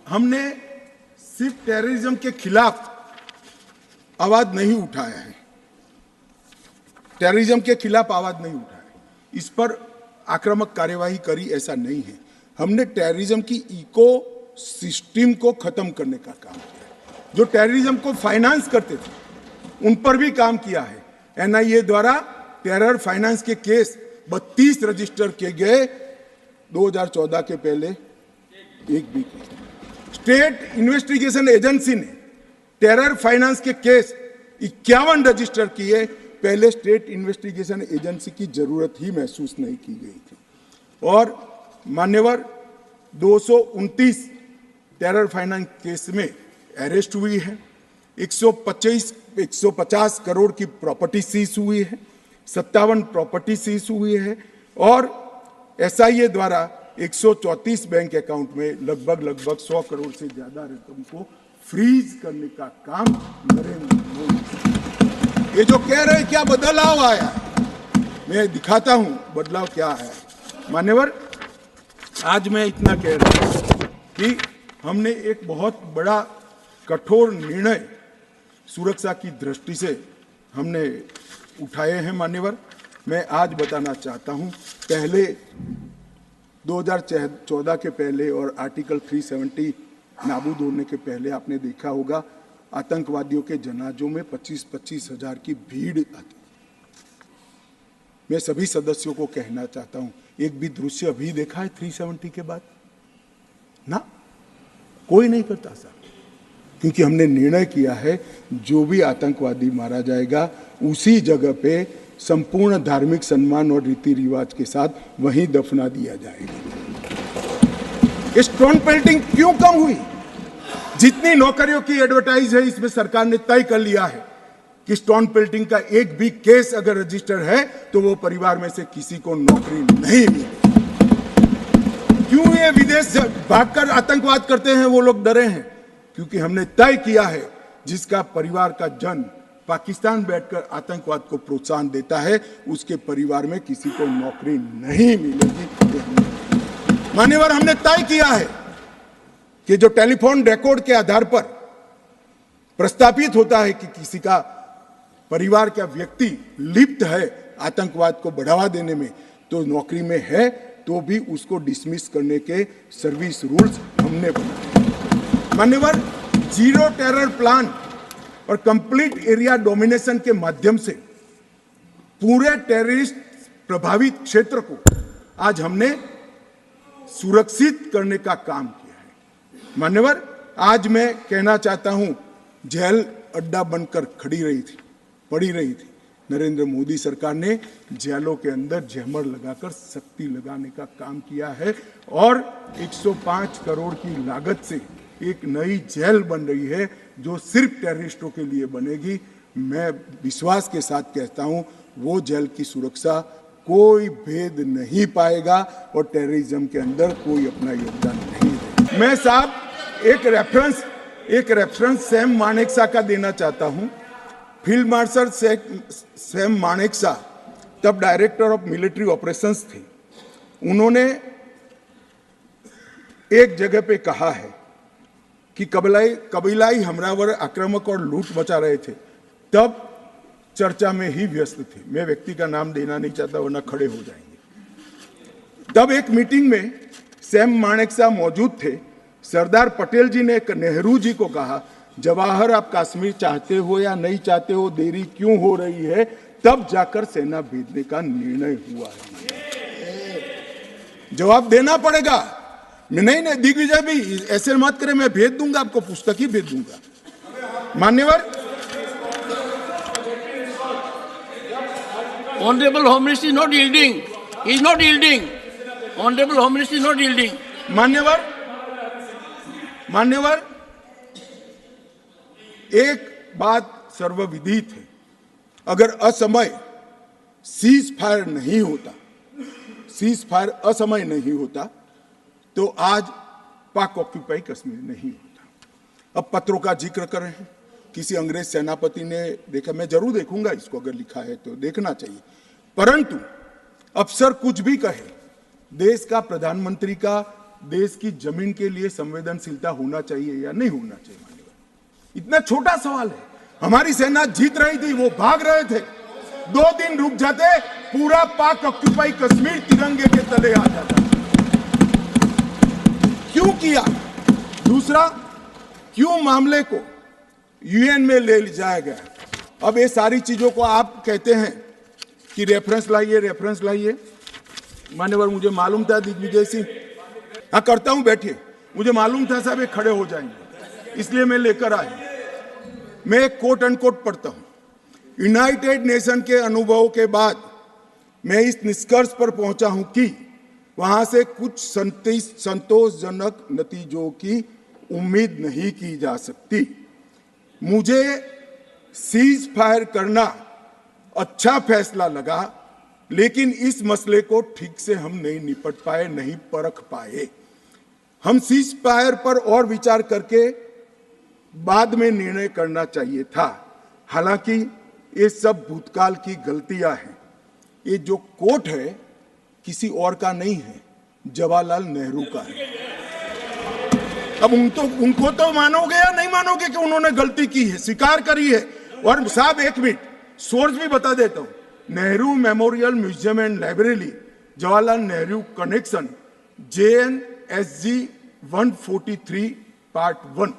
हमने सिर्फ टेररिज्म के खिलाफ आवाज नहीं उठाया है, टेररिज्म के खिलाफ आवाज नहीं उठाया, इस पर आक्रामक कार्यवाही करी ऐसा नहीं है। हमने टेररिज्म की इको सिस्टम को खत्म करने का काम किया। जो टेररिज्म को फाइनेंस करते थे उन पर भी काम किया है। एनआईए द्वारा टेरर फाइनेंस के केस 32 रजिस्टर किए गए 2014 के पहले एक भी केस। स्टेट इन्वेस्टिगेशन एजेंसी ने टेरर फाइनेंस के केस 51 रजिस्टर किए। पहले स्टेट इन्वेस्टिगेशन एजेंसी की जरूरत ही महसूस नहीं की गई थी। और मान्यवर 229 टेरर फाइनेंस केस में अरेस्ट हुई है, 150 करोड़ की प्रॉपर्टी सीज हुई है, 57 प्रॉपर्टी सीज हुई है और एसआईए द्वारा 134 बैंक अकाउंट में लगभग 100 करोड़ से ज्यादा रकम को फ्रीज करने का काम नरेंद्र मोदी। ये जो कह रहे हैं क्या बदलाव आया, मैं दिखाता हूं बदलाव क्या है। मान्यवर, आज मैं इतना कह रहा हूं कि हमने एक बहुत बड़ा कठोर निर्णय सुरक्षा की दृष्टि से हमने उठाए हैं। मान्यवर, मैं आज बताना चाहता हूं, पहले 2014 के पहले और आर्टिकल 370 नाबूद होने के पहले आपने देखा होगा आतंकवादियों के जनाजों में 25-25 हजार की भीड़ आती। मैं सभी सदस्यों को कहना चाहता हूं, एक भी दृश्य अभी देखा है 370 के बाद? ना, कोई नहीं करता साहब, क्योंकि हमने निर्णय किया है जो भी आतंकवादी मारा जाएगा उसी जगह पे संपूर्ण धार्मिक सम्मान और रीति रिवाज के साथ वहीं दफना दिया जाएगा। स्टोन पेल्टिंग क्यों कम हुई? जितनी नौकरियों की एडवर्टाइज है इसमें सरकार ने तय कर लिया है कि स्टोन पेल्टिंग का एक भी केस अगर रजिस्टर है तो वो परिवार में से किसी को नौकरी नहीं मिलेगी। क्यों ये विदेश से भागकर आतंकवाद करते हैं वो लोग डरे हैं? क्योंकि हमने तय किया है जिसका परिवार का जन पाकिस्तान बैठकर आतंकवाद को प्रोत्साहन देता है उसके परिवार में किसी को नौकरी नहीं मिलेगी। मान्यवर, हमने तय किया है कि जो टेलीफोन रिकॉर्ड के आधार पर प्रस्तापित होता है कि किसी का परिवार का व्यक्ति लिप्त है आतंकवाद को बढ़ावा देने में, तो नौकरी में है तो भी उसको डिसमिस करने के सर्विस रूल्स हमने बनाए। मान्यवर, जीरो टेरर प्लान और कंप्लीट एरिया डोमिनेशन के माध्यम से पूरे टेररिस्ट प्रभावित क्षेत्र को आज हमने सुरक्षित करने का काम किया है। मान्यवर, आज मैं कहना चाहता हूं, जेल अड्डा बनकर पड़ी रही थी। नरेंद्र मोदी सरकार ने जेलों के अंदर जैमर लगाकर सख्ती लगाने का काम किया है और 105 करोड़ की लागत से एक नई जेल बन रही है जो सिर्फ टेररिस्टों के लिए बनेगी। मैं विश्वास के साथ कहता हूं वो जेल की सुरक्षा कोई भेद नहीं पाएगा और टेररिज्म के अंदर कोई अपना योगदान नहीं देगा। मैं साहब एक रेफरेंस सैम मानेकशॉ का देना चाहता हूं। फील्ड मार्शल सैम मानेकशॉ तब डायरेक्टर ऑफ मिलिट्री ऑपरेशंस थे। उन्होंने एक जगह पे कहा है कि कबीलाई हमलावर आक्रामक और लूट मचा रहे थे, तब चर्चा में ही व्यस्त थे। मैं व्यक्ति का नाम देना नहीं चाहता वरना खड़े हो जाएंगे। तब एक मीटिंग में सैम मानेकशॉ मौजूद थे। सरदार पटेल जी ने नेहरू जी को कहा, जवाहर आप कश्मीर चाहते हो या नहीं चाहते हो, देरी क्यों हो रही है? तब जाकर सेना भेजने का निर्णय हुआ है। जवाब देना पड़ेगा। नहीं, दिग्विजय भी ऐसे मत करे, मैं भेज दूंगा आपको, पुस्तक ही भेज दूंगा। मान्यवर, Honorable Home Minister is not yielding. He is not yielding. Honorable Home Minister is not yielding. मान्यवर, एक बात सर्वविदित है, अगर असमय सीज फायर असमय नहीं होता तो आज पाक ऑक्यूपाई कश्मीर नहीं होता। अब पत्रों का जिक्र कर रहे हैं, किसी अंग्रेज सेनापति ने देखा, मैं जरूर देखूंगा इसको, अगर लिखा है तो देखना चाहिए। परंतु अफसर कुछ भी कहे, देश का प्रधानमंत्री का देश की जमीन के लिए संवेदनशीलता होना चाहिए या नहीं होना चाहिए? मान्यवर, इतना छोटा सवाल है। हमारी सेना जीत रही थी, वो भाग रहे थे, 2 दिन रुक जाते, पूरा पाक ऑक्यूपाई कश्मीर तिरंगे के तले आ जाता। क्यों किया? दूसरा, क्यों मामले को यूएन में ले जाया गया? अब ये सारी चीजों को आप कहते हैं कि रेफरेंस लाइए। मान्यवर, मुझे मालूम था दिग्विजय सिंह, हाँ करता हूं, बैठिए, मुझे मालूम था साहब ये खड़े हो जाएंगे, इसलिए मैं लेकर आया। मैं एक कोट अनकोट पढ़ता हूं। यूनाइटेड नेशन के अनुभवों के बाद मैं इस निष्कर्ष पर पहुंचा हूं कि वहां से कुछ संतोषजनक नतीजों की उम्मीद नहीं की जा सकती। मुझे सीज फायर करना अच्छा फैसला लगा, लेकिन इस मसले को ठीक से हम नहीं निपट पाए, नहीं परख पाए। हम सीज फायर पर और विचार करके बाद में निर्णय करना चाहिए था। हालांकि ये सब भूतकाल की गलतियां हैं। ये जो कोट है किसी और का नहीं है, जवाहरलाल नेहरू का है। अब उनको तो मानोगे या नहीं मानोगे कि उन्होंने गलती की है, स्वीकार करी है। और साहब एक मिनट, सोर्स भी बता देता हूं, Nehru memorial museum and library, Jawaharlal Nehru connection, JNSG 143 part 1।